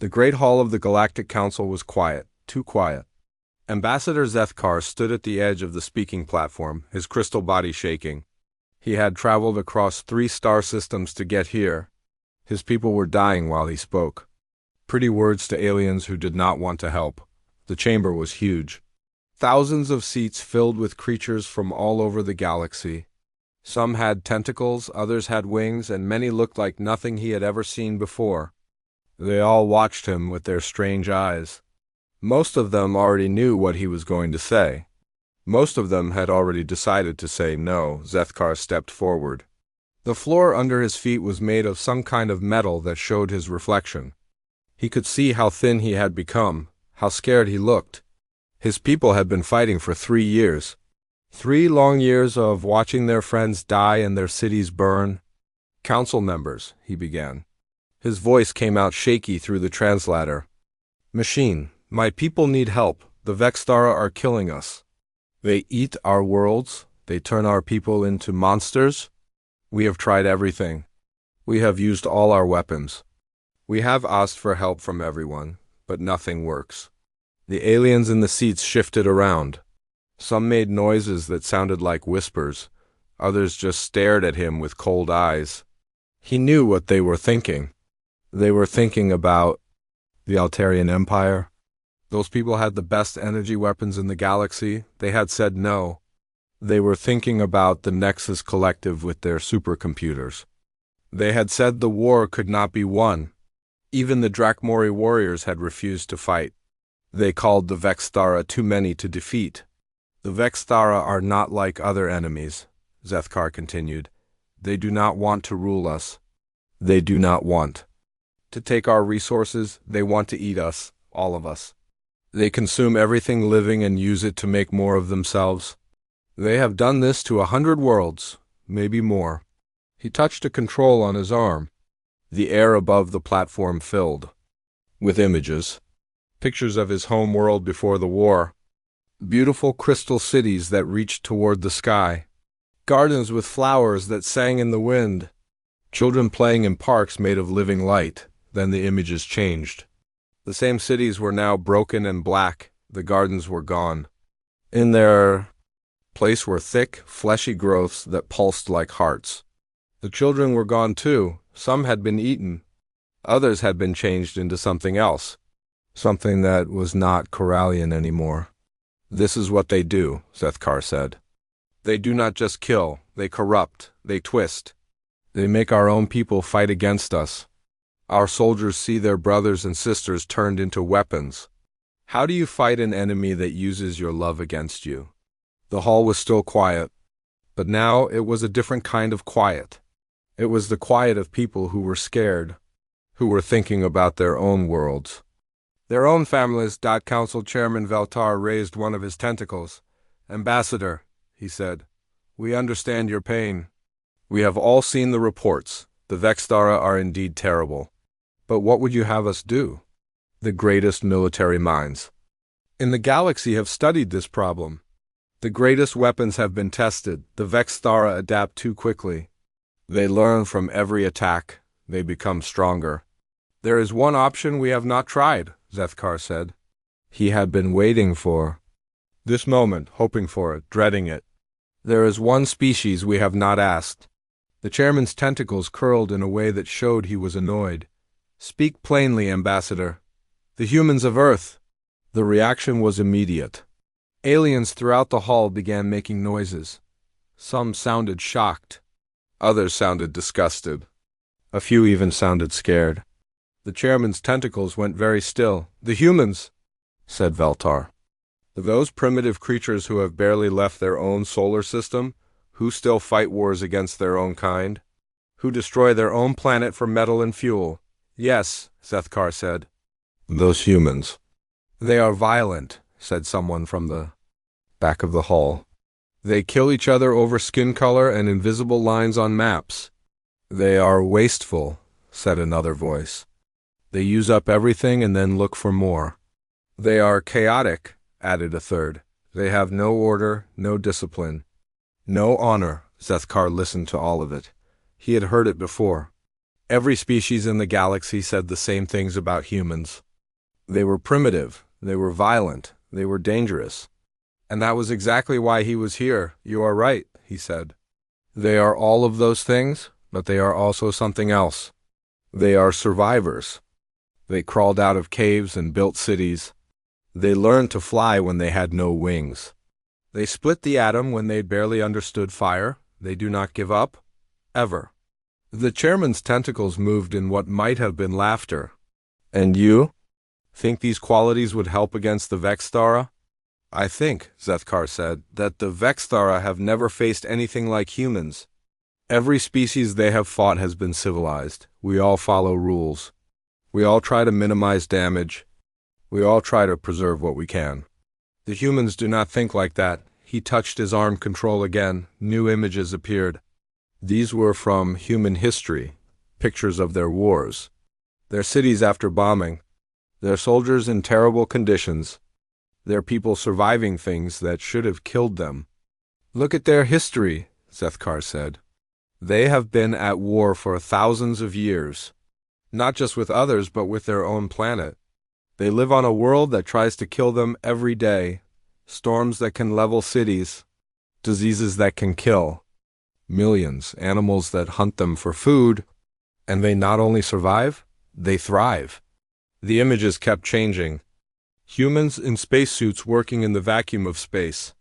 The great hall of the Galactic Council was quiet, too quiet. Ambassador Zethkar stood at the edge of the speaking platform, his crystal body shaking. He had traveled across 3 star systems to get here. His people were dying while he spoke. Pretty words to aliens who did not want to help. The chamber was huge. Thousands of seats filled with creatures from all over the galaxy. Some had tentacles, others had wings, and many looked like nothing he had ever seen before. They all watched him with their strange eyes. Most of them already knew what he was going to say. Most of them had already decided to say no. Zethkar stepped forward. The floor under his feet was made of some kind of metal that showed his reflection. He could see how thin he had become, how scared he looked. His people had been fighting for 3 years. 3 long years of watching their friends die and their cities burn. Council members, he began. His voice came out shaky through the translator. Machine, my people need help. The Vextara are killing us. They eat our worlds. They turn our people into monsters. We have tried everything. We have used all our weapons. We have asked for help from everyone, but nothing works. The aliens in the seats shifted around. Some made noises that sounded like whispers. Others just stared at him with cold eyes. He knew what they were thinking. They were thinking about the Altarian Empire. Those people had the best energy weapons in the galaxy. They had said no. They were thinking about the Nexus Collective with their supercomputers. They had said the war could not be won. Even the Drakmori warriors had refused to fight. They called the Vextara too many to defeat. The Vextara are not like other enemies, Zethkar continued. They do not want to rule us. They do not want to take our resources. They want to eat us, all of us. They consume everything living and use it to make more of themselves. They have done this to 100 worlds, maybe more. He touched a control on his arm. The air above the platform filled with images. Pictures of his home world before the war. Beautiful crystal cities that reached toward the sky. Gardens with flowers that sang in the wind. Children playing in parks made of living light. Then the images changed. The same cities were now broken and black. The gardens were gone. In their place were thick, fleshy growths that pulsed like hearts. The children were gone too. Some had been eaten. Others had been changed into something else. Something that was not Corallian anymore. This is what they do, Zethkar said. They do not just kill, they corrupt, they twist. They make our own people fight against us. Our soldiers see their brothers and sisters turned into weapons. How do you fight an enemy that uses your love against you? The hall was still quiet, but now it was a different kind of quiet. It was the quiet of people who were scared, who were thinking about their own worlds. Their own families. Council Chairman Veltar raised one of his tentacles. Ambassador, he said, we understand your pain. We have all seen the reports. The Vextara are indeed terrible. But what would you have us do? The greatest military minds in the galaxy have studied this problem. The greatest weapons have been tested. The Vextara adapt too quickly. They learn from every attack. They become stronger. There is one option we have not tried, Zethkar said. He had been waiting for this moment, hoping for it, dreading it. There is one species we have not asked. The chairman's tentacles curled in a way that showed he was annoyed. Speak plainly, Ambassador. The humans of Earth. The reaction was immediate. Aliens throughout the hall began making noises. Some sounded shocked. Others sounded disgusted. A few even sounded scared. The chairman's tentacles went very still. The humans, said Veltar. Those primitive creatures who have barely left their own solar system, who still fight wars against their own kind, who destroy their own planet for metal and fuel. Yes, Zethkar said. Those humans. They are violent, said someone from the back of the hall. They kill each other over skin color and invisible lines on maps. They are wasteful, said another voice. They use up everything and then look for more. They are chaotic, added a third. They have no order, no discipline, no honor. Zethkar listened to all of it. He had heard it before. Every species in the galaxy said the same things about humans. They were primitive, they were violent, they were dangerous. And that was exactly why he was here. You are right, he said. They are all of those things, but they are also something else. They are survivors. They crawled out of caves and built cities. They learned to fly when they had no wings. They split the atom when they barely understood fire. They do not give up, ever. The chairman's tentacles moved in what might have been laughter. And you? Think these qualities would help against the Vexthara? I think, Zethkar said, that the Vexthara have never faced anything like humans. Every species they have fought has been civilized. We all follow rules. We all try to minimize damage. We all try to preserve what we can. The humans do not think like that. He touched his arm control again. New images appeared. These were from human history, pictures of their wars, their cities after bombing, their soldiers in terrible conditions, their people surviving things that should have killed them. Look at their history, Zethkar said. They have been at war for thousands of years, not just with others but with their own planet. They live on a world that tries to kill them every day, storms that can level cities, diseases that can kill. Millions, animals that hunt them for food, and they not only survive, they thrive. The images kept changing. Humans in spacesuits working in the vacuum of space.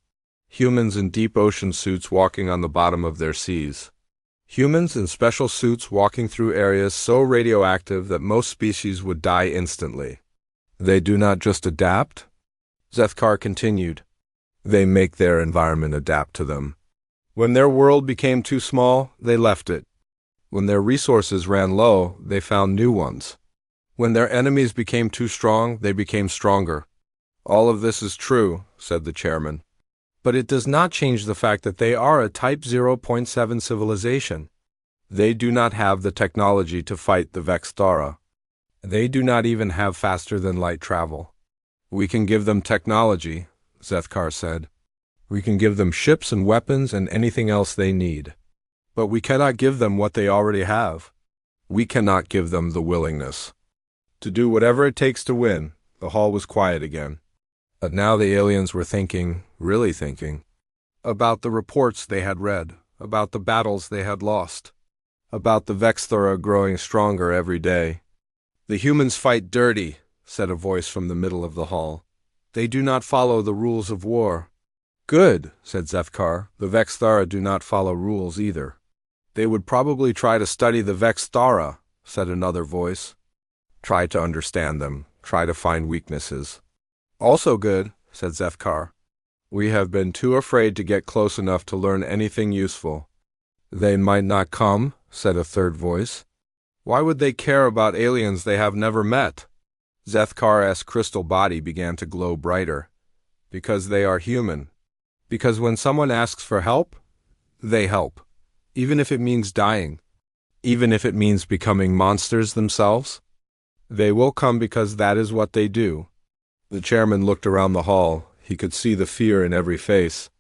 Humans in deep ocean suits walking on the bottom of their seas. Humans in special suits walking through areas so radioactive that most species would die instantly. They do not just adapt, Zethkar continued. They make their environment adapt to them. When their world became too small, they left it. When their resources ran low, they found new ones. When their enemies became too strong, they became stronger. All of this is true, said the chairman. But it does not change the fact that they are a Type 0.7 civilization. They do not have the technology to fight the Vexthara. They do not even have faster-than-light travel. We can give them technology, Zethkar said. We can give them ships and weapons and anything else they need. But we cannot give them what they already have. We cannot give them the willingness to do whatever it takes to win. The hall was quiet again. But now the aliens were thinking, really thinking, about the reports they had read, about the battles they had lost, about the Vexthara growing stronger every day. The humans fight dirty, said a voice from the middle of the hall. They do not follow the rules of war. Good, said Zethkar. The Vexthara do not follow rules either. They would probably try to study the Vexthara, said another voice. Try to understand them, try to find weaknesses. Also good, said Zethkar. We have been too afraid to get close enough to learn anything useful. They might not come, said a third voice. Why would they care about aliens they have never met? Zethkar's crystal body began to glow brighter. Because they are human. Because when someone asks for help, they help. Even if it means dying. Even if it means becoming monsters themselves. They will come because that is what they do. The chairman looked around the hall. He could see the fear in every face.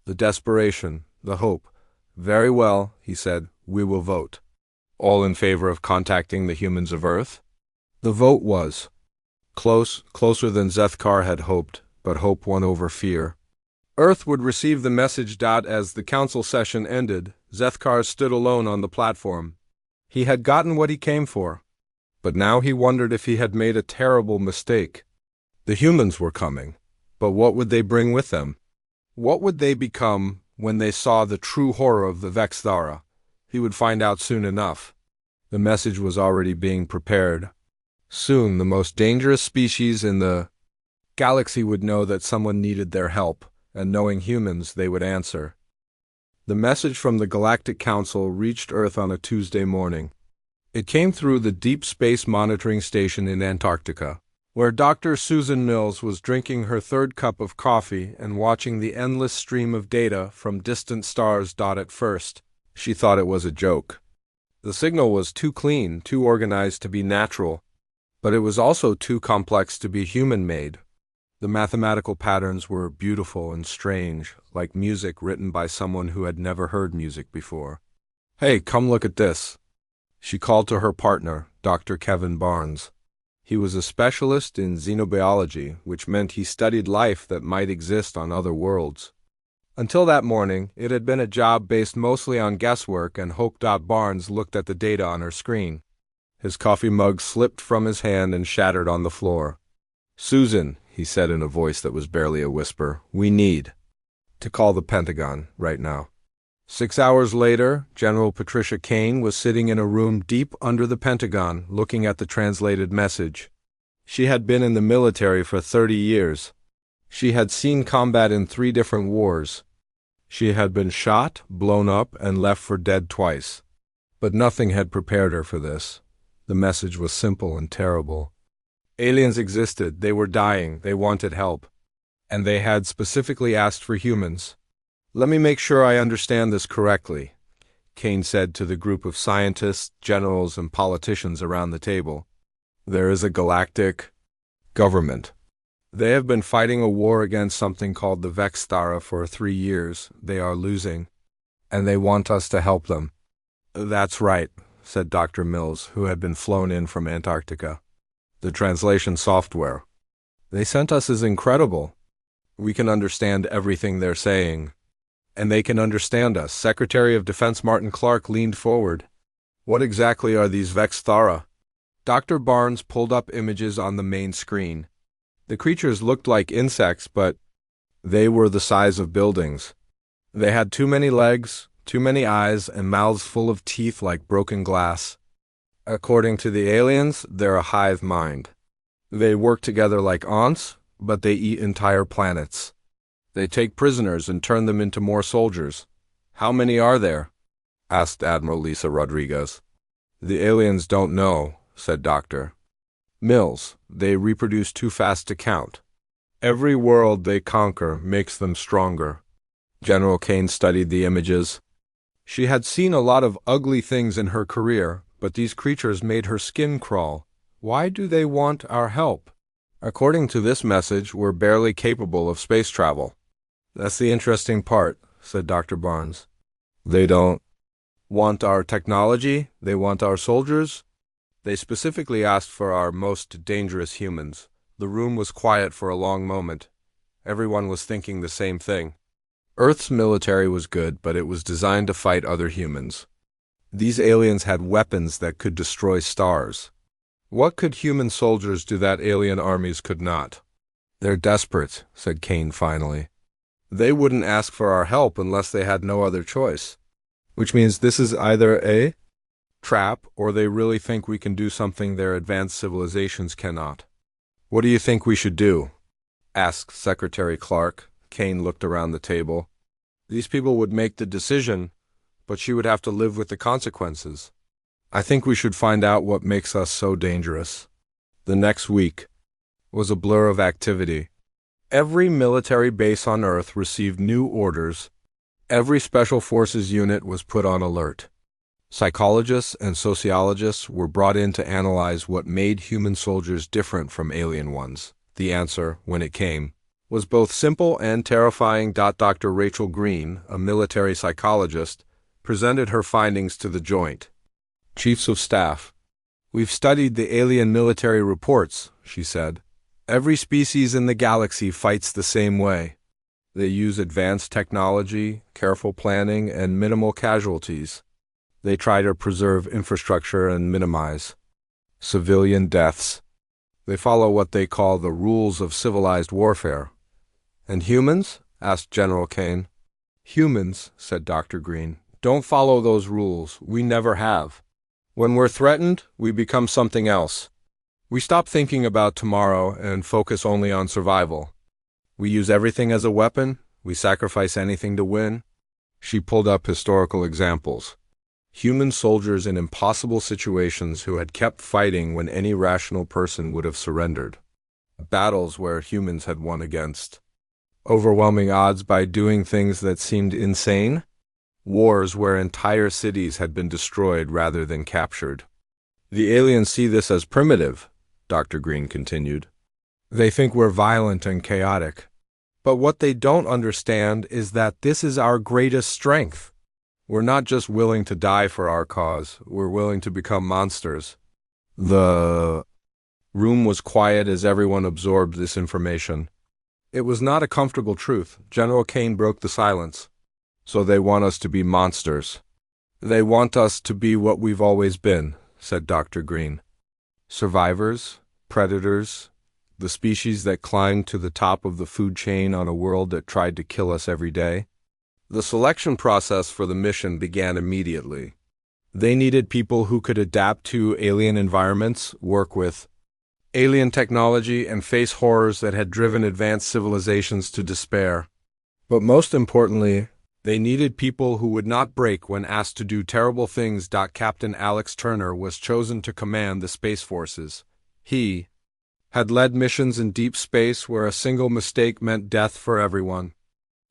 The desperation, the hope. Very well, he said, we will vote. All in favor of contacting the humans of Earth? The vote was closer than Zethkar had hoped, but hope won over fear. Earth would receive the message. As the council session ended, Zethkar stood alone on the platform. He had gotten what he came for, but now he wondered if he had made a terrible mistake. The humans were coming, but what would they bring with them? What would they become when they saw the true horror of the Vexthara? He would find out soon enough. The message was already being prepared. Soon the most dangerous species in the galaxy would know that someone needed their help, and knowing humans, they would answer. The message from the Galactic Council reached Earth on a Tuesday morning. It came through the Deep Space Monitoring Station in Antarctica, where Dr. Susan Mills was drinking her third cup of coffee and watching the endless stream of data from distant stars. At first, she thought it was a joke. The signal was too clean, too organized to be natural, but it was also too complex to be human-made. The mathematical patterns were beautiful and strange, like music written by someone who had never heard music before. Hey, come look at this. She called to her partner, Dr. Kevin Barnes. He was a specialist in xenobiology, which meant he studied life that might exist on other worlds. Until that morning, it had been a job based mostly on guesswork, and Hope. Barnes looked at the data on her screen. His coffee mug slipped from his hand and shattered on the floor. "Susan," he said in a voice that was barely a whisper, "we need to call the Pentagon right now." 6 hours later, General Patricia Kane was sitting in a room deep under the Pentagon, looking at the translated message. She had been in the military for 30 years. She had seen combat in 3 different wars. She had been shot, blown up, and left for dead twice. But nothing had prepared her for this. The message was simple and terrible. Aliens existed, they were dying, they wanted help. And they had specifically asked for humans. "Let me make sure I understand this correctly," Kane said to the group of scientists, generals, and politicians around the table. "There is a galactic government. They have been fighting a war against something called the Vextara for 3 years. They are losing, and they want us to help them." "That's right," said Dr. Mills, who had been flown in from Antarctica. "The translation software they sent us is incredible. We can understand everything they're saying. And they can understand us." Secretary of Defense Martin Clark leaned forward. "What exactly are these Vextara?" Dr. Barnes pulled up images on the main screen. The creatures looked like insects, but they were the size of buildings. They had too many legs, too many eyes, and mouths full of teeth like broken glass. According to the aliens, they're a hive mind. They work together like ants, but they eat entire planets. They take prisoners and turn them into more soldiers. "How many are there?" asked Admiral Lisa Rodriguez. "The aliens don't know," said Dr. Mills. "They reproduce too fast to count. Every world they conquer makes them stronger." General Kane studied the images. She had seen a lot of ugly things in her career, but these creatures made her skin crawl. Why do they want our help? According to this message, we're barely capable of space travel. "That's the interesting part," said Dr. Barnes. "They don't want our technology, they want our soldiers. They specifically asked for our most dangerous humans." The room was quiet for a long moment. Everyone was thinking the same thing. Earth's military was good, but it was designed to fight other humans. These aliens had weapons that could destroy stars. What could human soldiers do that alien armies could not? "They're desperate," said Kane finally. "They wouldn't ask for our help unless they had no other choice." Which means this is either a trap, or they really think we can do something their advanced civilizations cannot. "What do you think we should do?" asked Secretary Clark. Kane looked around the table. "These people would make the decision, but she would have to live with the consequences. I think we should find out what makes us so dangerous." The next week was a blur of activity. Every military base on Earth received new orders. Every Special Forces unit was put on alert. Psychologists and sociologists were brought in to analyze what made human soldiers different from alien ones. The answer, when it came, was both simple and terrifying. Dr. Rachel Green, a military psychologist, presented her findings to the Joint Chiefs of Staff. "We've studied the alien military reports," she said. "Every species in the galaxy fights the same way. They use advanced technology, careful planning, and minimal casualties. They try to preserve infrastructure and minimize civilian deaths. They follow what they call the rules of civilized warfare." "And humans?" asked General Kane. "Humans," said Dr. Green, "don't follow those rules. We never have. When we're threatened, we become something else. We stop thinking about tomorrow and focus only on survival. We use everything as a weapon. We sacrifice anything to win." She pulled up historical examples. Human soldiers in impossible situations who had kept fighting when any rational person would have surrendered. Battles where humans had won against overwhelming odds by doing things that seemed insane. Wars where entire cities had been destroyed rather than captured. "The aliens see this as primitive," Dr. Green continued. "They think we're violent and chaotic. But what they don't understand is that this is our greatest strength. We're not just willing to die for our cause, we're willing to become monsters. The room was quiet as everyone absorbed this information. It was not a comfortable truth. General Kane broke the silence. So they want us to be monsters. They want us to be what we've always been, said Dr. Green. Survivors, predators, the species that climbed to the top of the food chain on a world that tried to kill us every day. The selection process for the mission began immediately. They needed people who could adapt to alien environments, work with alien technology, and face horrors that had driven advanced civilizations to despair. But most importantly, they needed people who would not break when asked to do terrible things. Captain Alex Turner was chosen to command the Space Forces. He had led missions in deep space where a single mistake meant death for everyone.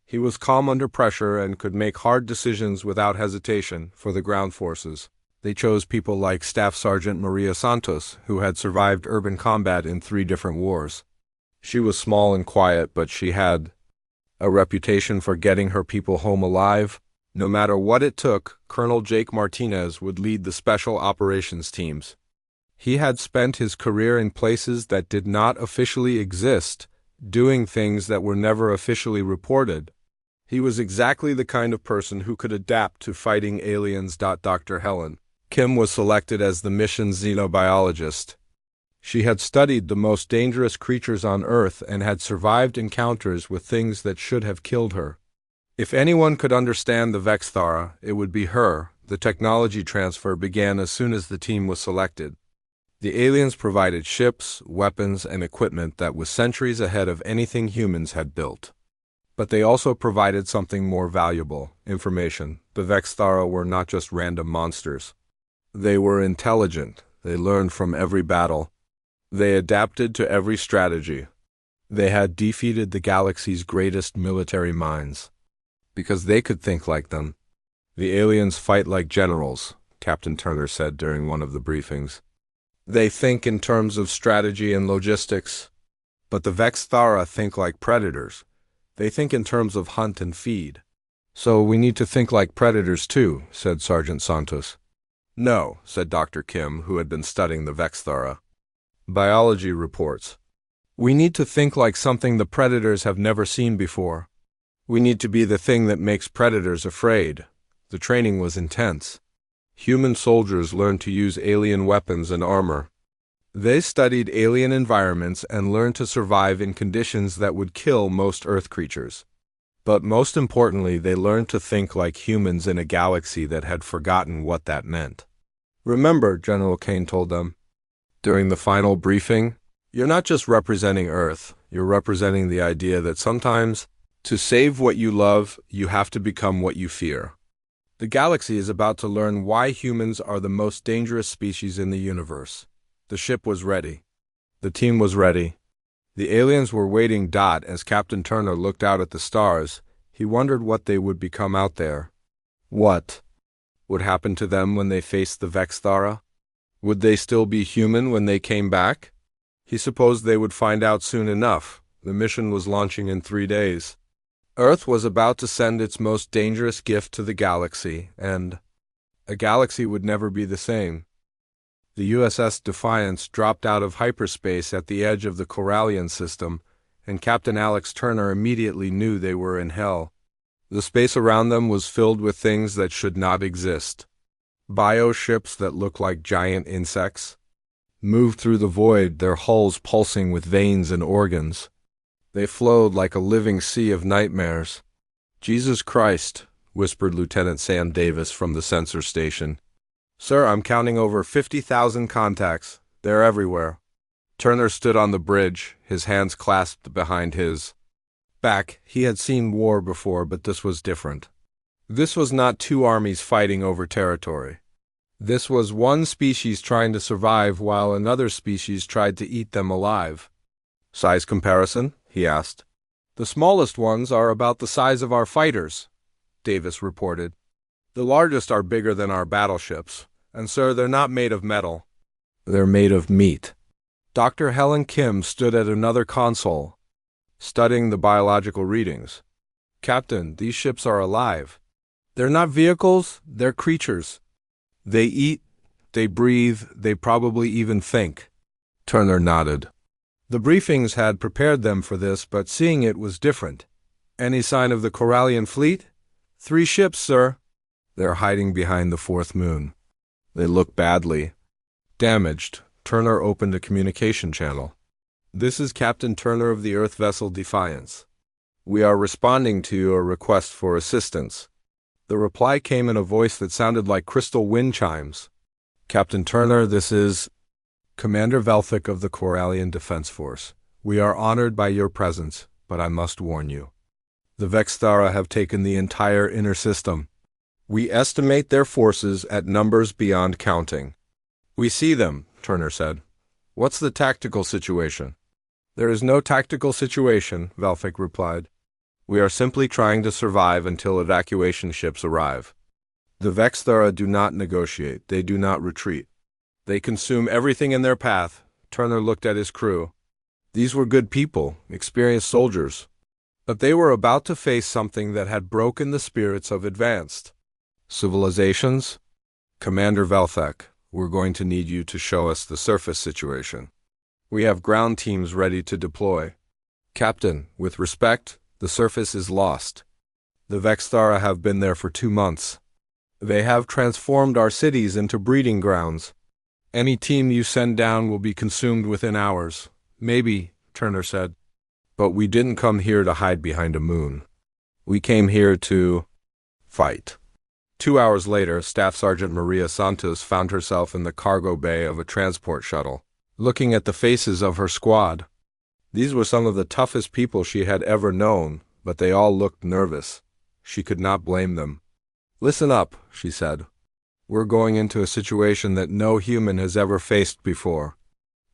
He was calm under pressure and could make hard decisions without hesitation. For the ground forces, they chose people like Staff Sergeant Maria Santos, who had survived urban combat in 3 different wars. She was small and quiet, but she had a reputation for getting her people home alive. No matter what it took, Colonel Jake Martinez would lead the special operations teams. He had spent his career in places that did not officially exist, doing things that were never officially reported. He was exactly the kind of person who could adapt to fighting aliens. Dr. Helen Kim was selected as the mission's xenobiologist. She had studied the most dangerous creatures on Earth and had survived encounters with things that should have killed her. If anyone could understand the Vexthara, it would be her. The technology transfer began as soon as the team was selected. The aliens provided ships, weapons, and equipment that was centuries ahead of anything humans had built. But they also provided something more valuable: information. The Vexthara were not just random monsters. They were intelligent. They learned from every battle. They adapted to every strategy. They had defeated the galaxy's greatest military minds because they could think like them. The aliens fight like generals, Captain Turner said during one of the briefings. They think in terms of strategy and logistics. But the Vexthara think like predators. They think in terms of hunt and feed. So we need to think like predators too, said Sergeant Santos. No, said Dr. Kim, who had been studying the Vexthara. Biology reports. We need to think like something the predators have never seen before. We need to be the thing that makes predators afraid. The training was intense. Human soldiers learned to use alien weapons and armor. They studied alien environments and learned to survive in conditions that would kill most Earth creatures. But most importantly, they learned to think like humans in a galaxy that had forgotten what that meant. Remember, General Kane told them during the final briefing, you're not just representing Earth, you're representing the idea that sometimes, to save what you love, you have to become what you fear. The galaxy is about to learn why humans are the most dangerous species in the universe. The ship was ready. The team was ready. The aliens were waiting. As Captain Turner looked out at the stars, he wondered what they would become out there. What would happen to them when they faced the Vexthara? Would they still be human when they came back? He supposed they would find out soon enough. The mission was launching in 3 days. Earth was about to send its most dangerous gift to the galaxy, and a galaxy would never be the same. The USS Defiance dropped out of hyperspace at the edge of the Corallian system, and Captain Alex Turner immediately knew they were in hell. The space around them was filled with things that should not exist. Bioships that looked like giant insects moved through the void, their hulls pulsing with veins and organs. They flowed like a living sea of nightmares. Jesus Christ, whispered Lieutenant Sam Davis from the sensor station. Sir, I'm counting over 50,000 contacts. They're everywhere. Turner stood on the bridge, his hands clasped behind his back. He had seen war before, but this was different. This was not 2 armies fighting over territory. This was one species trying to survive while another species tried to eat them alive. Size comparison? He asked. The smallest ones are about the size of our fighters, Davis reported. The largest are bigger than our battleships, and sir, they're not made of metal. They're made of meat. Dr. Helen Kim stood at another console, studying the biological readings. Captain, these ships are alive. They're not vehicles, they're creatures. They eat, they breathe, they probably even think. Turner nodded. The briefings had prepared them for this, but seeing it was different. Any sign of the Corallian fleet? 3 ships, sir. They're hiding behind the 4th moon. They look badly damaged. Turner opened a communication channel. This is Captain Turner of the Earth vessel Defiance. We are responding to your request for assistance. The reply came in a voice that sounded like crystal wind chimes. Captain Turner, this is Commander Velthic of the Corallian Defense Force. We are honored by your presence, but I must warn you. The Vexthara have taken the entire inner system. We estimate their forces at numbers beyond counting. We see them, Turner said. What's the tactical situation? There is no tactical situation, Velthic replied. We are simply trying to survive until evacuation ships arrive. The Vexthara do not negotiate. They do not retreat. They consume everything in their path. Turner looked at his crew. These were good people, experienced soldiers. But they were about to face something that had broken the spirits of advanced civilizations. Commander Velthic, we're going to need you to show us the surface situation. We have ground teams ready to deploy. Captain, with respect, the surface is lost. The Vexthara have been there for 2 months. They have transformed our cities into breeding grounds. Any team you send down will be consumed within hours. Maybe, Turner said. But we didn't come here to hide behind a moon. We came here to fight. 2 hours later, Staff Sergeant Maria Santos found herself in the cargo bay of a transport shuttle, looking at the faces of her squad. These were some of the toughest people she had ever known, but they all looked nervous. She could not blame them. Listen up, she said. We're going into a situation that no human has ever faced before.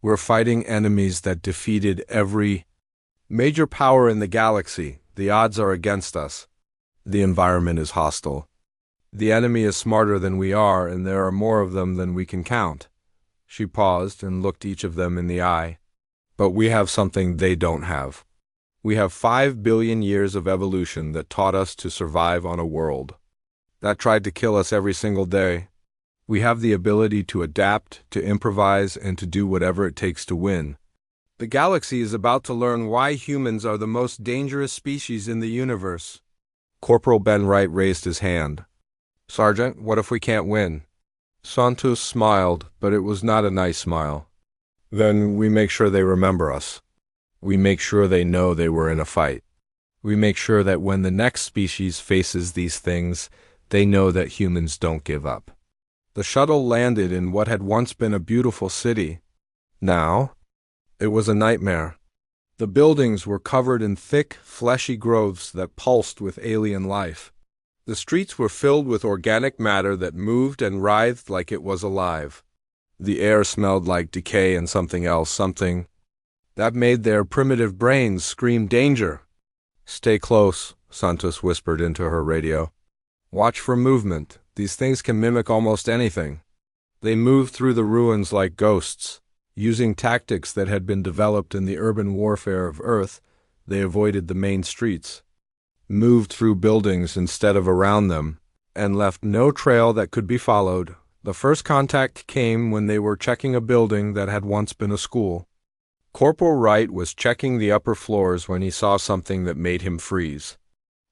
We're fighting enemies that defeated every major power in the galaxy. The odds are against us. The environment is hostile. The enemy is smarter than we are, and there are more of them than we can count. She paused and looked each of them in the eye. But we have something they don't have. We have 5 billion years of evolution that taught us to survive on a world that tried to kill us every single day. We have the ability to adapt, to improvise, and to do whatever it takes to win. The galaxy is about to learn why humans are the most dangerous species in the universe. Corporal Ben Wright raised his hand. Sergeant, what if we can't win? Santos smiled, but it was not a nice smile. Then we make sure they remember us. We make sure they know they were in a fight. We make sure that when the next species faces these things, they know that humans don't give up. The shuttle landed in what had once been a beautiful city. Now, it was a nightmare. The buildings were covered in thick, fleshy growths that pulsed with alien life. The streets were filled with organic matter that moved and writhed like it was alive. The air smelled like decay and something else, something that made their primitive brains scream danger. Stay close, Santos whispered into her radio. Watch for movement. These things can mimic almost anything. They moved through the ruins like ghosts. Using tactics that had been developed in the urban warfare of Earth, they avoided the main streets, moved through buildings instead of around them, and left no trail that could be followed. The first contact came when they were checking a building that had once been a school. Corporal Wright was checking the upper floors when he saw something that made him freeze.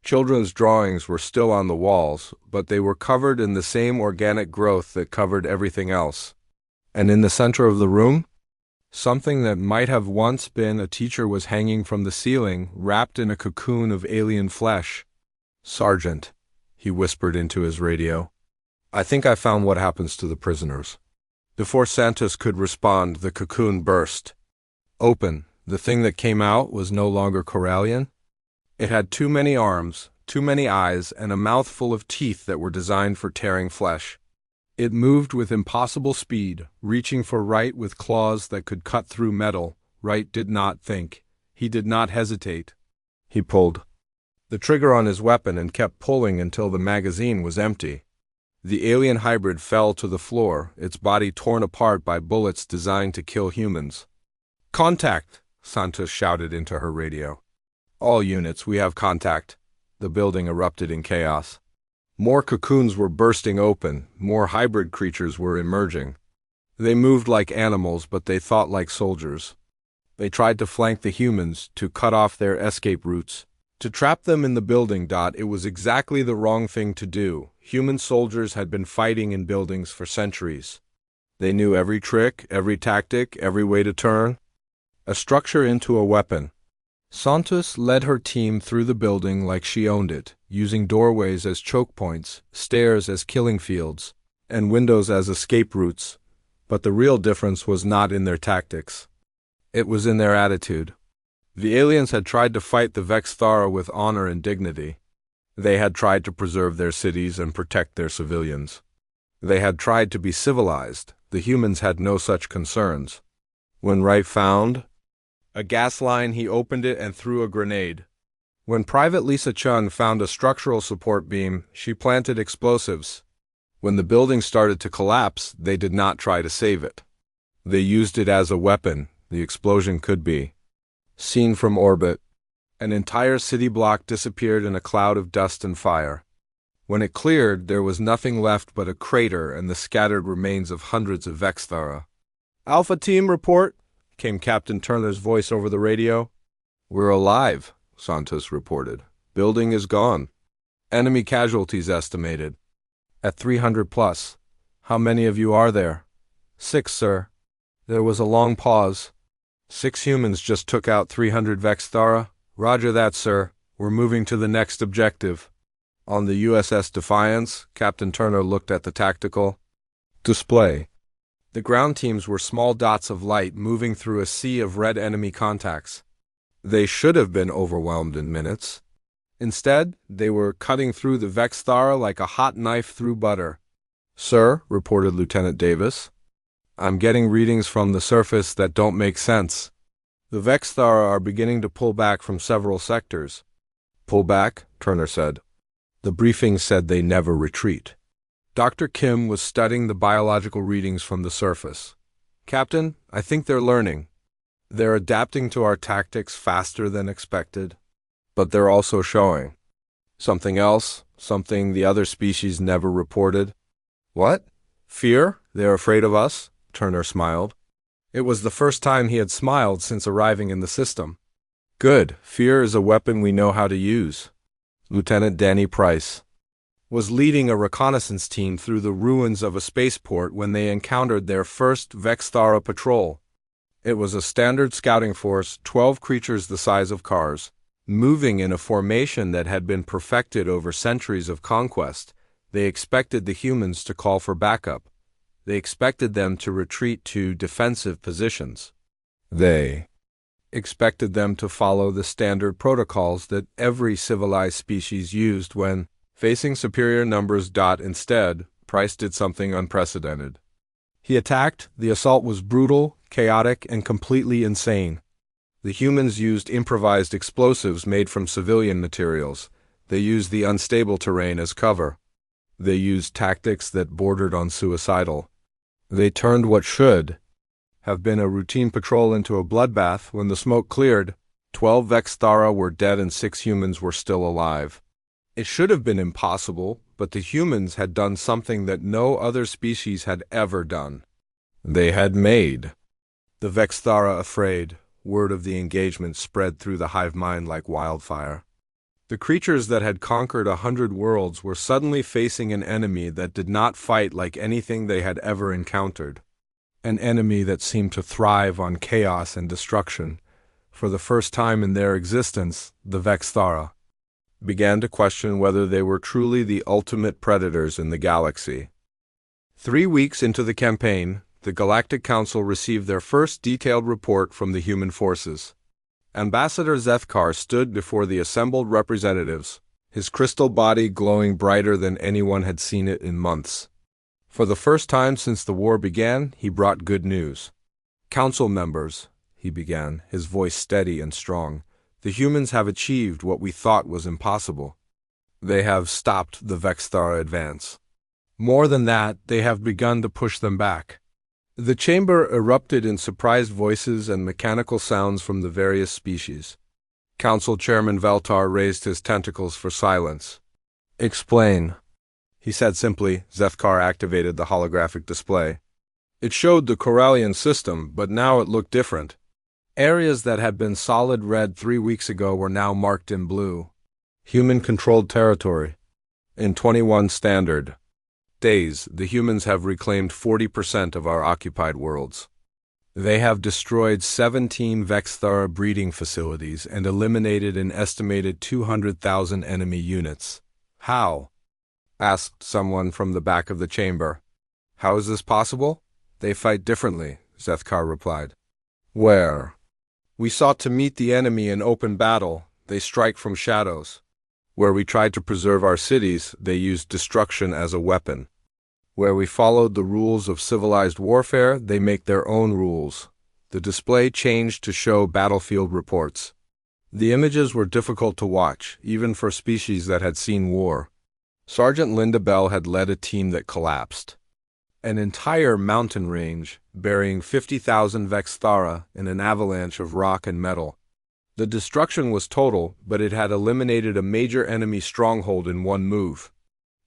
Children's drawings were still on the walls, but they were covered in the same organic growth that covered everything else. And in the center of the room, something that might have once been a teacher was hanging from the ceiling, wrapped in a cocoon of alien flesh. Sergeant, he whispered into his radio, I think I found what happens to the prisoners. Before Santos could respond, the cocoon burst open. The thing that came out was no longer Corallian. It had too many arms, too many eyes, and a mouth full of teeth that were designed for tearing flesh. It moved with impossible speed, reaching for Wright with claws that could cut through metal. Wright did not think. He did not hesitate. He pulled the trigger on his weapon and kept pulling until the magazine was empty. The alien hybrid fell to the floor, its body torn apart by bullets designed to kill humans. Contact! Santos shouted into her radio. All units, we have contact. The building erupted in chaos. More cocoons were bursting open, more hybrid creatures were emerging. They moved like animals, but they thought like soldiers. They tried to flank the humans, to cut off their escape routes, to trap them in the building. It was exactly the wrong thing to do. Human soldiers had been fighting in buildings for centuries. They knew every trick, every tactic, every way to turn a structure into a weapon. Santos led her team through the building like she owned it, using doorways as choke points, stairs as killing fields, and windows as escape routes. But the real difference was not in their tactics. It was in their attitude. The aliens had tried to fight the Vexthara with honor and dignity. They had tried to preserve their cities and protect their civilians. They had tried to be civilized. The humans had no such concerns. When Wright found a gas line, he opened it and threw a grenade. When Private Lisa Chun found a structural support beam, she planted explosives. When the building started to collapse, they did not try to save it. They used it as a weapon. The explosion could be seen from orbit. An entire city block disappeared in a cloud of dust and fire. When it cleared, there was nothing left but a crater and the scattered remains of hundreds of Vexthara. "Alpha Team, report," came Captain Turner's voice over the radio. "We're alive," Santos reported. "Building is gone. Enemy casualties estimated at 300 plus. How many of you are there?" "6, sir." There was a long pause. 6 humans just took out 300 Vexthara. "Roger that, sir. We're moving to the next objective." On the USS Defiance, Captain Turner looked at the tactical display. The ground teams were small dots of light moving through a sea of red enemy contacts. They should have been overwhelmed in minutes. Instead, they were cutting through the Vexthara like a hot knife through butter. "Sir," reported Lieutenant Davis, "I'm getting readings from the surface that don't make sense. The Vexthara are beginning to pull back from several sectors." "Pull back?" Turner said. "The briefing said they never retreat." Dr. Kim was studying the biological readings from the surface. "Captain, I think they're learning. They're adapting to our tactics faster than expected. But they're also showing something else, something the other species never reported." "What? Fear? They're afraid of us?" Turner smiled. It was the first time he had smiled since arriving in the system. "Good. Fear is a weapon we know how to use." Lieutenant Danny Price was leading a reconnaissance team through the ruins of a spaceport when they encountered their first Vexthara patrol. It was a standard scouting force, 12 creatures the size of cars, moving in a formation that had been perfected over centuries of conquest. They expected the humans to call for backup. They expected them to retreat to defensive positions. They expected them to follow the standard protocols that every civilized species used when facing superior numbers. Instead, Price did something unprecedented. He attacked. The assault was brutal, chaotic, and completely insane. The humans used improvised explosives made from civilian materials. They used the unstable terrain as cover. They used tactics that bordered on suicidal. They turned what should have been a routine patrol into a bloodbath. When the smoke cleared, 12 Vexthara were dead and 6 humans were still alive. It should have been impossible, but the humans had done something that no other species had ever done. They had made the Vexthara afraid. Word of the engagement spread through the hive mind like wildfire. The creatures that had conquered 100 worlds were suddenly facing an enemy that did not fight like anything they had ever encountered. An enemy that seemed to thrive on chaos and destruction. For the first time in their existence, the Vexthara began to question whether they were truly the ultimate predators in the galaxy. 3 weeks into the campaign, the Galactic Council received their first detailed report from the human forces. Ambassador Zethkar stood before the assembled representatives, his crystal body glowing brighter than anyone had seen it in months. For the first time since the war began, he brought good news. "Council members," he began, his voice steady and strong, "the humans have achieved what we thought was impossible. They have stopped the Vexthara advance. More than that, they have begun to push them back." The chamber erupted in surprised voices and mechanical sounds from the various species. Council Chairman Veltar raised his tentacles for silence. "Explain." he said simply. Zethkar activated the holographic display. It showed the Corellian system, but now it looked different. Areas that had been solid red 3 weeks ago were now marked in blue. Human-controlled territory. In 21 standard days, the humans have reclaimed 40% of our occupied worlds. They have destroyed 17 Vexthara breeding facilities and eliminated an estimated 200,000 enemy units. How? Asked someone from the back of the chamber. How is this possible? They fight differently, Zethkar replied. Where? We sought to meet the enemy in open battle. They strike from shadows. Where we tried to preserve our cities, they used destruction as a weapon. Where we followed the rules of civilized warfare, they make their own rules. The display changed to show battlefield reports. The images were difficult to watch, even for species that had seen war. Sergeant Linda Bell had led a team that collapsed. An entire mountain range, burying 50,000 Vexthara in an avalanche of rock and metal. The destruction was total, but it had eliminated a major enemy stronghold in one move.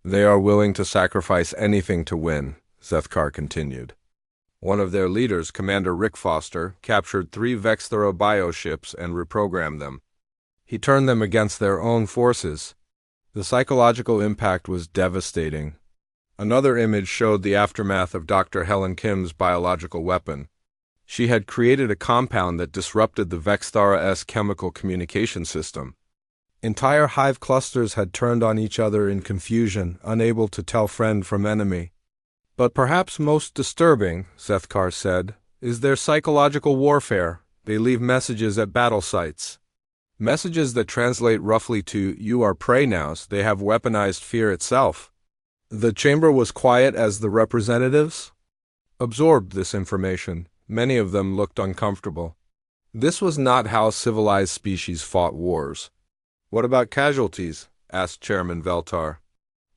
They are willing to sacrifice anything to win, Zethkar continued. One of their leaders, Commander Rick Foster, captured 3 Vexthara bioships and reprogrammed them. He turned them against their own forces. The psychological impact was devastating. Another image showed the aftermath of Dr. Helen Kim's biological weapon. She had created a compound that disrupted the Vexthara-S chemical communication system. Entire hive clusters had turned on each other in confusion, unable to tell friend from enemy. But perhaps most disturbing, Zethkar said, is their psychological warfare. They leave messages at battle sites. Messages that translate roughly to, "You are prey nows." They have weaponized fear itself. The chamber was quiet as the representatives absorbed this information. Many of them looked uncomfortable. This was not how civilized species fought wars. What about casualties? Asked Chairman Veltar.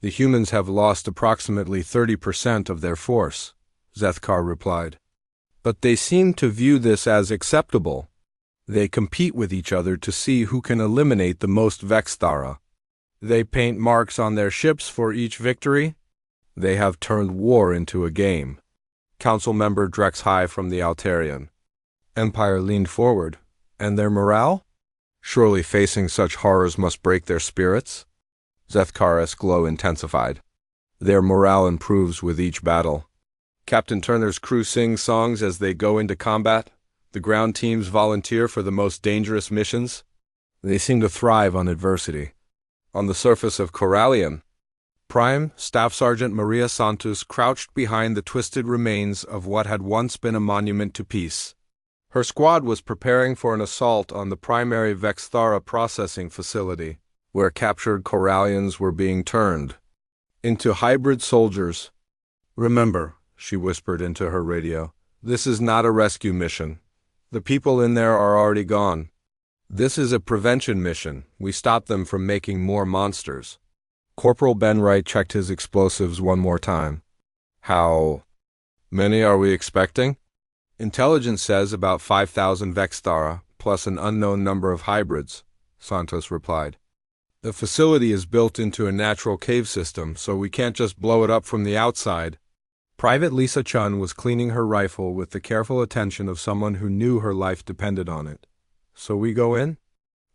The humans have lost approximately 30% of their force, Zethkar replied. But they seem to view this as acceptable. They compete with each other to see who can eliminate the most Vexthara. They paint marks on their ships for each victory. They have turned war into a game. Council member Drex High from the Altarian Empire leaned forward. And their morale? Surely facing such horrors must break their spirits? Zethkar's glow intensified. Their morale improves with each battle. Captain Turner's crew sings songs as they go into combat. The ground teams volunteer for the most dangerous missions. They seem to thrive on adversity. On the surface of Corellian, Prime Staff Sergeant Maria Santos crouched behind the twisted remains of what had once been a monument to peace. Her squad was preparing for an assault on the primary Vexthara processing facility, where captured Corellians were being turned into hybrid soldiers. Remember, she whispered into her radio, this is not a rescue mission. The people in there are already gone. This is a prevention mission. We stop them from making more monsters. Corporal Ben Wright checked his explosives one more time. How many are we expecting? Intelligence says about 5,000 Vexthara, plus an unknown number of hybrids, Santos replied. The facility is built into a natural cave system, so we can't just blow it up from the outside. Private Lisa Chun was cleaning her rifle with the careful attention of someone who knew her life depended on it. So we go in?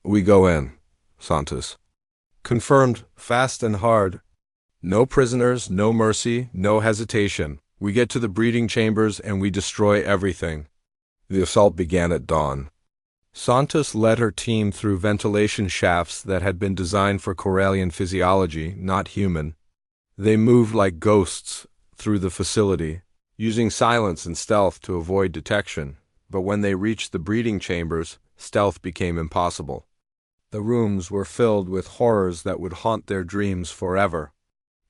We go in, Santos confirmed, fast and hard. No prisoners, no mercy, no hesitation. We get to the breeding chambers and we destroy everything. The assault began at dawn. Santos led her team through ventilation shafts that had been designed for Corellian physiology, not human. They moved like ghosts through the facility, using silence and stealth to avoid detection. But when they reached the breeding chambers, stealth became impossible. The rooms were filled with horrors that would haunt their dreams forever.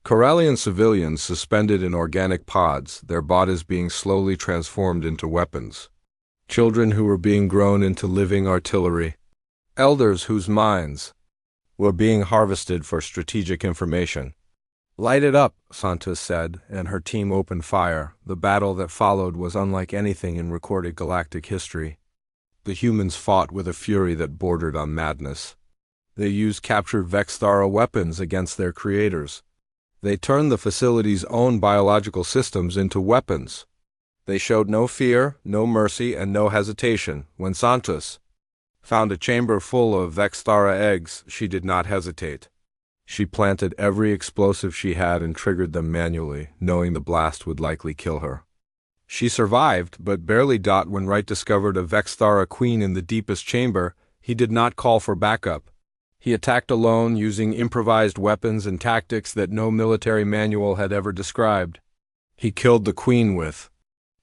Corellian civilians suspended in organic pods, their bodies being slowly transformed into weapons. Children who were being grown into living artillery. Elders whose minds were being harvested for strategic information. Light it up, Santos said, and her team opened fire. The battle that followed was unlike anything in recorded galactic history. The humans fought with a fury that bordered on madness. They used captured Vexthara weapons against their creators. They turned the facility's own biological systems into weapons. They showed no fear, no mercy, and no hesitation. When Santos found a chamber full of Vexthara eggs, she did not hesitate. She planted every explosive she had and triggered them manually, knowing the blast would likely kill her. She survived, but barely. When Wright discovered a Vexthara queen in the deepest chamber, he did not call for backup. He attacked alone, using improvised weapons and tactics that no military manual had ever described. He killed the queen with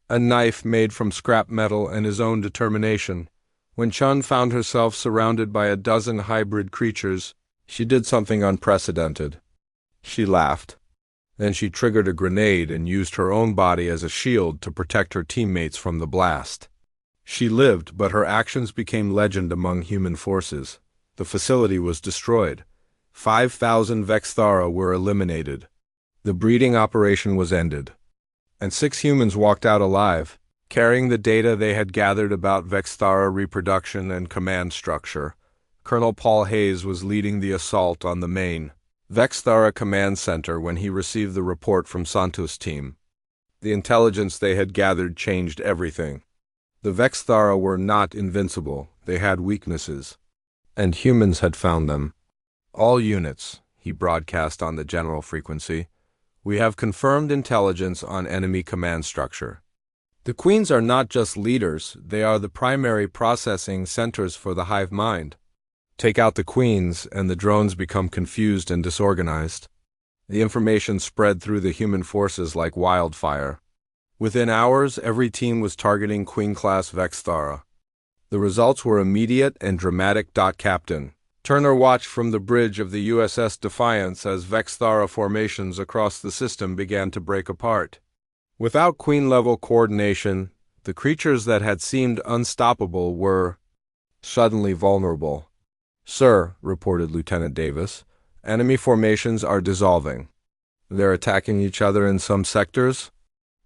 a knife made from scrap metal and his own determination. When Chun found herself surrounded by a dozen hybrid creatures, she did something unprecedented. She laughed. Then she triggered a grenade and used her own body as a shield to protect her teammates from the blast. She lived, but her actions became legend among human forces. The facility was destroyed. 5,000 Vexthara were eliminated. The breeding operation was ended. And 6 humans walked out alive, carrying the data they had gathered about Vexthara reproduction and command structure. Colonel Paul Hayes was leading the assault on the main Vexthara command center when he received the report from Santos' team. The intelligence they had gathered changed everything. The Vexthara were not invincible, they had weaknesses. And humans had found them. All units, he broadcast on the general frequency, we have confirmed intelligence on enemy command structure. The queens are not just leaders, they are the primary processing centers for the hive mind. Take out the queens, and the drones become confused and disorganized. The information spread through the human forces like wildfire. Within hours, every team was targeting Queen-class Vexthara. The results were immediate and dramatic. Captain Turner watched from the bridge of the USS Defiance as Vexthara formations across the system began to break apart. Without Queen-level coordination, the creatures that had seemed unstoppable were suddenly vulnerable. "Sir," reported Lieutenant Davis, "enemy formations are dissolving. They're attacking each other in some sectors."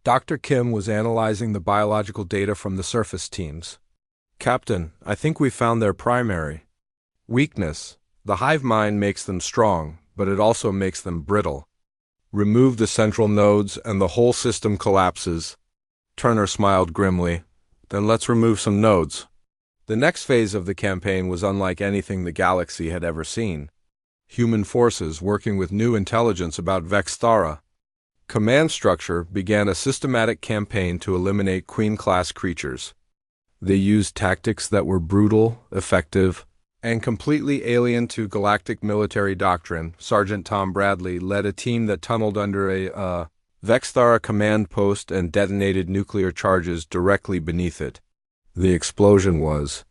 Dr. Kim was analyzing the biological data from the surface teams. "Captain, I think we found their primary weakness. The hive mind makes them strong, but it also makes them brittle. Remove the central nodes and the whole system collapses." Turner smiled grimly. "Then let's remove some nodes." The next phase of the campaign was unlike anything the galaxy had ever seen. Human forces working with new intelligence about Vexthara. Command Structure began a systematic campaign to eliminate Queen-class creatures. They used tactics that were brutal, effective, and completely alien to galactic military doctrine. Sergeant Tom Bradley led a team that tunneled under a Vexthara command post and detonated nuclear charges directly beneath it. The explosion was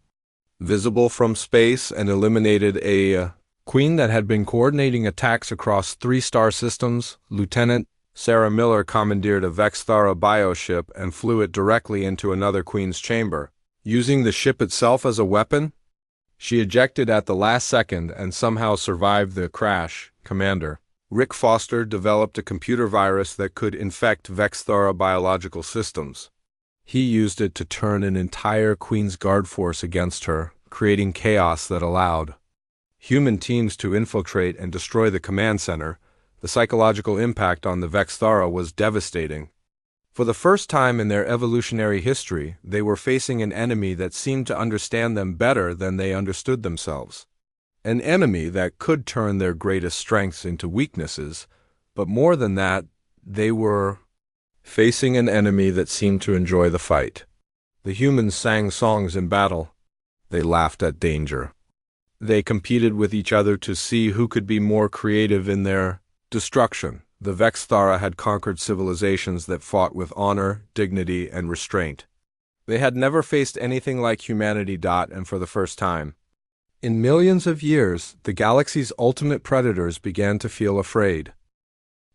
visible from space and eliminated a queen that had been coordinating attacks across 3 star systems. Lieutenant Sarah Miller commandeered a Vexthara bioship and flew it directly into another queen's chamber. Using the ship itself as a weapon, she ejected at the last second and somehow survived the crash. Commander Rick Foster developed a computer virus that could infect Vexthara biological systems. He used it to turn an entire Queen's Guard force against her, creating chaos that allowed human teams to infiltrate and destroy the command center. The psychological impact on the Vexthara was devastating. For the first time in their evolutionary history, they were facing an enemy that seemed to understand them better than they understood themselves. An enemy that could turn their greatest strengths into weaknesses, but more than that, they were facing an enemy that seemed to enjoy the fight. The humans sang songs in battle. They laughed at danger. They competed with each other to see who could be more creative in their destruction. The Vexthara had conquered civilizations that fought with honor, dignity, and restraint. They had never faced anything like humanity. And for the first time in millions of years, the galaxy's ultimate predators began to feel afraid.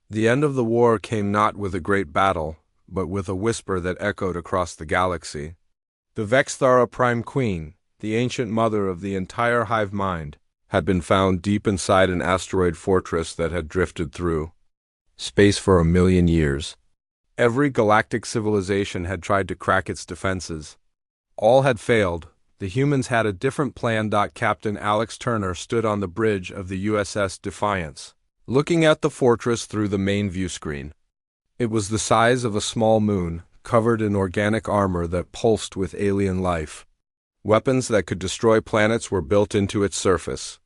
The end of the war came not with a great battle, but with a whisper that echoed across the galaxy. The Vexthara Prime Queen, the ancient mother of the entire hive mind, had been found deep inside an asteroid fortress that had drifted through space for 1,000,000 years. Every galactic civilization had tried to crack its defenses. All had failed. The humans had a different plan. Captain Alex Turner stood on the bridge of the USS Defiance. looking at the fortress through the main view screen. It was the size of a small moon, covered in organic armor that pulsed with alien life. Weapons that could destroy planets were built into its surface.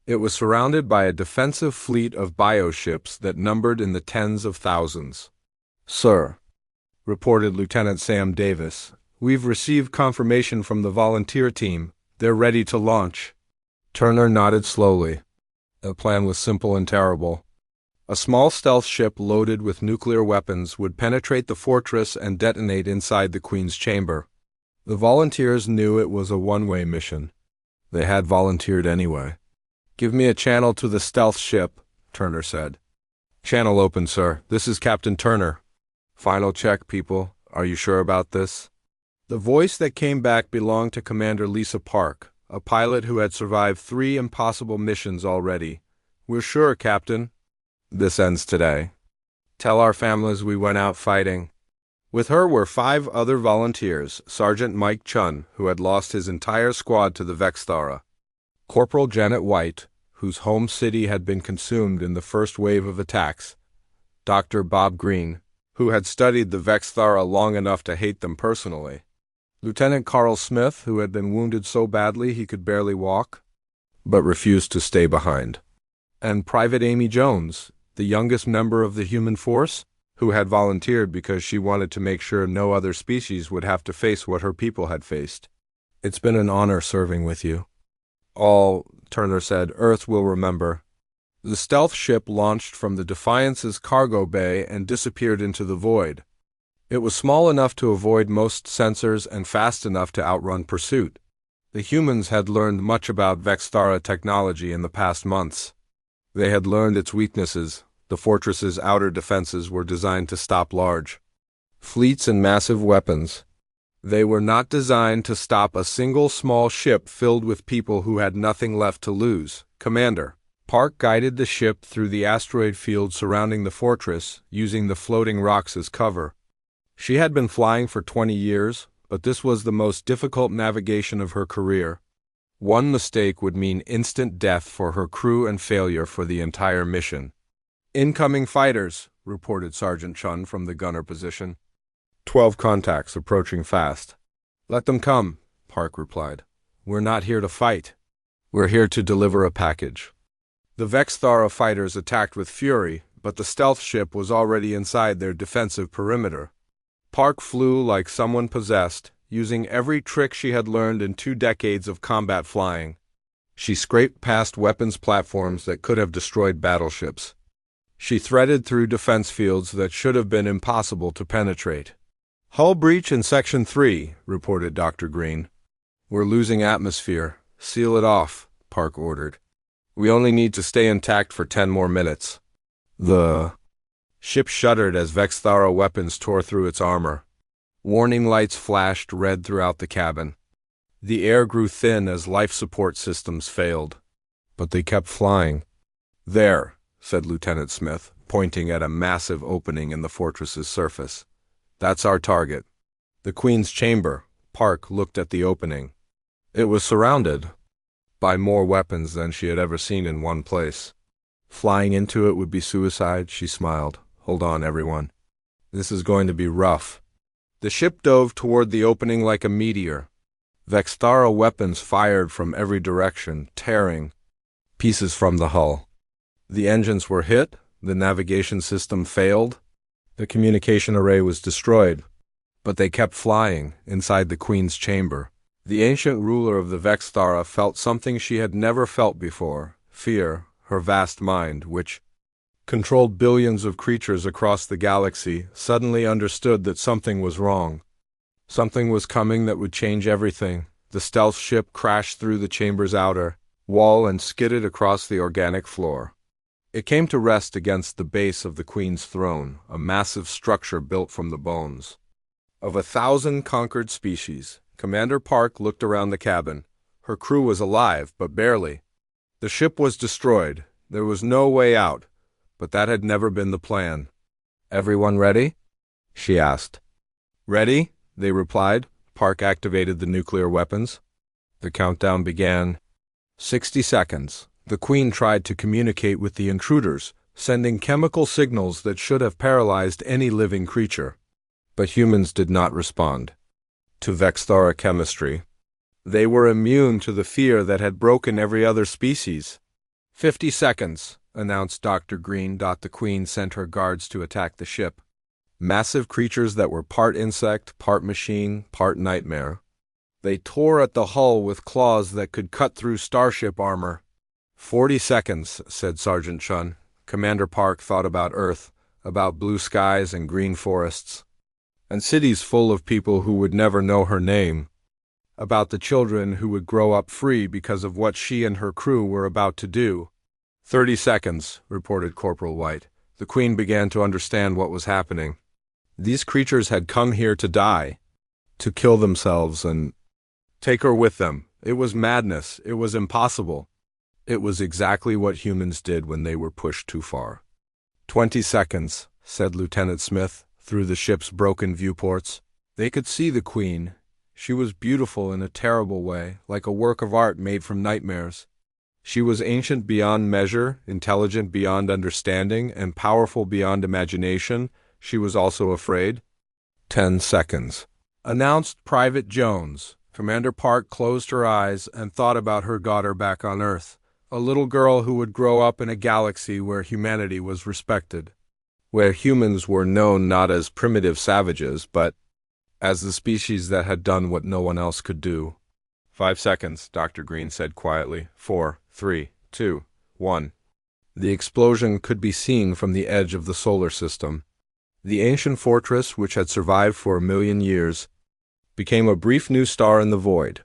It was surrounded by a defensive fleet of bioships that numbered in the tens of thousands. "Sir," reported Lieutenant Sam Davis, "we've received confirmation from the volunteer team. They're ready to launch." Turner nodded slowly. The plan was simple and terrible. A small stealth ship loaded with nuclear weapons would penetrate the fortress and detonate inside the Queen's chamber. The volunteers knew it was a one-way mission. They had volunteered anyway. "Give me a channel to the stealth ship," Turner said. "Channel open, sir. This is Captain Turner." "Final check, people. Are you sure about this?" The voice that came back belonged to Commander Lisa Park, a pilot who had survived 3 impossible missions already. "We're sure, Captain. This ends today. Tell our families we went out fighting." With her were 5 other volunteers: Sergeant Mike Chun, who had lost his entire squad to the Vexthara; Corporal Janet White, whose home city had been consumed in the first wave of attacks; Dr. Bob Green, who had studied the Vexthara long enough to hate them personally; Lieutenant Carl Smith, who had been wounded so badly he could barely walk, but refused to stay behind; and Private Amy Jones, the youngest member of the human force, who had volunteered because she wanted to make sure no other species would have to face what her people had faced. "It's been an honor serving with you all," Turner said. "Earth will remember." The stealth ship launched from the Defiance's cargo bay and disappeared into the void. It was small enough to avoid most sensors and fast enough to outrun pursuit. The humans had learned much about Vexthara technology in the past months. They had learned its weaknesses. The fortress's outer defenses were designed to stop large fleets and massive weapons. They were not designed to stop a single small ship filled with people who had nothing left to lose. Commander Park guided the ship through the asteroid field surrounding the fortress, using the floating rocks as cover. She had been flying for 20 years, but this was the most difficult navigation of her career. One mistake would mean instant death for her crew and failure for the entire mission. "Incoming fighters," reported Sergeant Chun from the gunner position. 12 contacts approaching fast. "Let them come," Park replied. "We're not here to fight. We're here to deliver a package." The Vexthara fighters attacked with fury, but the stealth ship was already inside their defensive perimeter. Park flew like someone possessed, using every trick she had learned in 2 decades of combat flying. She scraped past weapons platforms that could have destroyed battleships. She threaded through defense fields that should have been impossible to penetrate. "Hull breach in Section 3, reported Dr. Green. "We're losing atmosphere. Seal it off," Park ordered. "We only need to stay intact for 10 more minutes." The ship shuddered as Vexthara weapons tore through its armor. Warning lights flashed red throughout the cabin. The air grew thin as life support systems failed. But they kept flying. "There," said Lieutenant Smith, pointing at a massive opening in the fortress's surface. "That's our target." The Queen's chamber. Park looked at the opening. It was surrounded by more weapons than she had ever seen in one place. Flying into it would be suicide, she smiled. "Hold on, everyone. This is going to be rough." The ship dove toward the opening like a meteor. Vexthara weapons fired from every direction, tearing pieces from the hull. The engines were hit, the navigation system failed, the communication array was destroyed. But they kept flying, inside the Queen's chamber. The ancient ruler of the Vexthara felt something she had never felt before: fear. Her vast mind, which controlled billions of creatures across the galaxy, suddenly understood that something was wrong. Something was coming that would change everything. The stealth ship crashed through the chamber's outer wall and skidded across the organic floor. It came to rest against the base of the Queen's throne, a massive structure built from the bones of 1,000 conquered species. Commander Park looked around the cabin. Her crew was alive, but barely. The ship was destroyed. There was no way out. But that had never been the plan. "Everyone ready?" she asked. "Ready," they replied. Park activated the nuclear weapons. The countdown began. 60 seconds. The Queen tried to communicate with the intruders, sending chemical signals that should have paralyzed any living creature. But humans did not respond to Vexthara chemistry. They were immune to the fear that had broken every other species. 50 seconds, announced Dr. Green. The Queen sent her guards to attack the ship. Massive creatures that were part insect, part machine, part nightmare. They tore at the hull with claws that could cut through starship armor. 40 seconds, said Sergeant Chun. Commander Park thought about Earth, about blue skies and green forests, and cities full of people who would never know her name, about the children who would grow up free because of what she and her crew were about to do. 30 seconds, reported Corporal White. The Queen began to understand what was happening. These creatures had come here to die, to kill themselves and take her with them. It was madness. It was impossible. It was exactly what humans did when they were pushed too far. 20 seconds, said Lieutenant Smith, through the ship's broken viewports. They could see the Queen. She was beautiful in a terrible way, like a work of art made from nightmares. She was ancient beyond measure, intelligent beyond understanding, and powerful beyond imagination. She was also afraid. 10 seconds. Announced Private Jones. Commander Park closed her eyes and thought about her daughter back on Earth, a little girl who would grow up in a galaxy where humanity was respected, where humans were known not as primitive savages, but as the species that had done what no one else could do. 5 seconds, Dr. Green said quietly. 4, 3, 2, 1. The explosion could be seen from the edge of the solar system. The ancient fortress, which had survived for 1,000,000 years, became a brief new star in the void.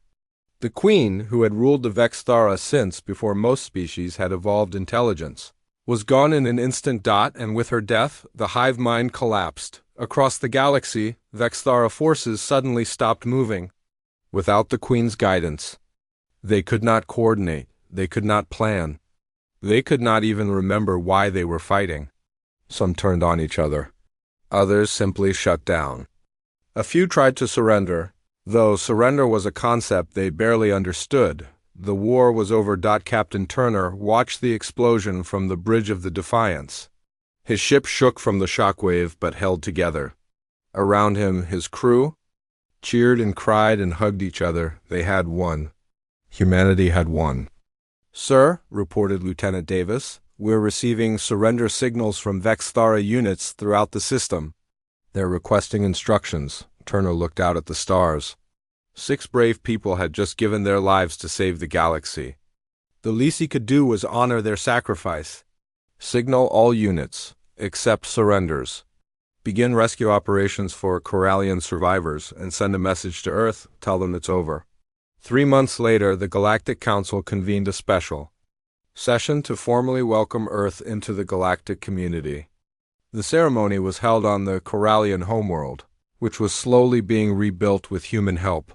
The Queen, who had ruled the Vexthara since before most species had evolved intelligence, was gone in an instant. And with her death, the hive mind collapsed. Across the galaxy, Vexthara forces suddenly stopped moving. Without the Queen's guidance, they could not coordinate, they could not plan. They could not even remember why they were fighting. Some turned on each other. Others simply shut down. A few tried to surrender, though surrender was a concept they barely understood. The war was over. Captain Turner watched the explosion from the bridge of the Defiance. His ship shook from the shockwave but held together. Around him, his crew cheered and cried and hugged each other. They had won. Humanity had won. "Sir," reported Lieutenant Davis, "we're receiving surrender signals from Vexthara units throughout the system. They're requesting instructions." Turner looked out at the stars. 6 brave people had just given their lives to save the galaxy. The least he could do was honor their sacrifice. "Signal all units, except surrenders. Begin rescue operations for Corallian survivors and send a message to Earth. Tell them it's over." 3 months later, the Galactic Council convened a special session to formally welcome Earth into the galactic community. The ceremony was held on the Corallian homeworld, which was slowly being rebuilt with human help.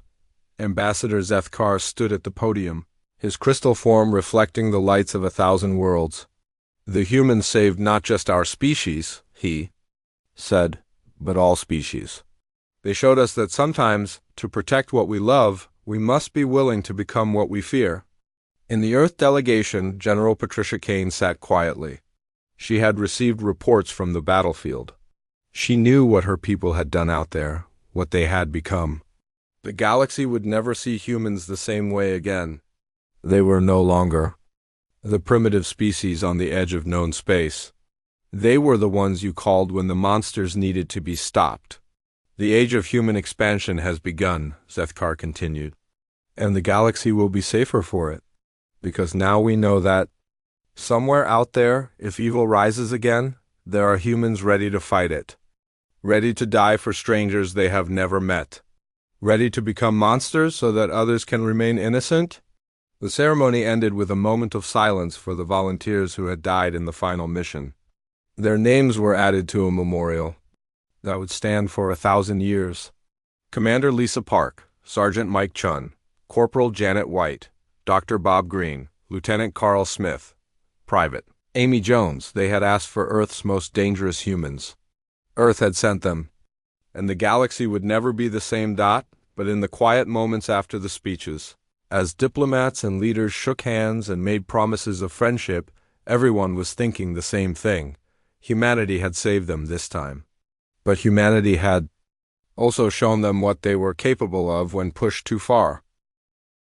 Ambassador Zethkar stood at the podium, his crystal form reflecting the lights of 1,000 worlds. "The humans saved not just our species," he said, "but all species. They showed us that sometimes, to protect what we love, we must be willing to become what we fear." In the Earth delegation, General Patricia Kane sat quietly. She had received reports from the battlefield. She knew what her people had done out there, what they had become. The galaxy would never see humans the same way again. They were no longer the primitive species on the edge of known space. They were the ones you called when the monsters needed to be stopped. "The age of human expansion has begun," Zethkar continued, "and the galaxy will be safer for it, because now we know that somewhere out there, if evil rises again, there are humans ready to fight it, ready to die for strangers they have never met, ready to become monsters so that others can remain innocent." The ceremony ended with a moment of silence for the volunteers who had died in the final mission. Their names were added to a memorial that would stand for 1,000 years. Commander Lisa Park, Sergeant Mike Chun, Corporal Janet White, Dr. Bob Green, Lieutenant Carl Smith, Private Amy Jones. They had asked for Earth's most dangerous humans. Earth had sent them, and the galaxy would never be the same. But in the quiet moments after the speeches, as diplomats and leaders shook hands and made promises of friendship, Everyone was thinking the same thing. Humanity had saved them this time. But humanity had also shown them what they were capable of when pushed too far.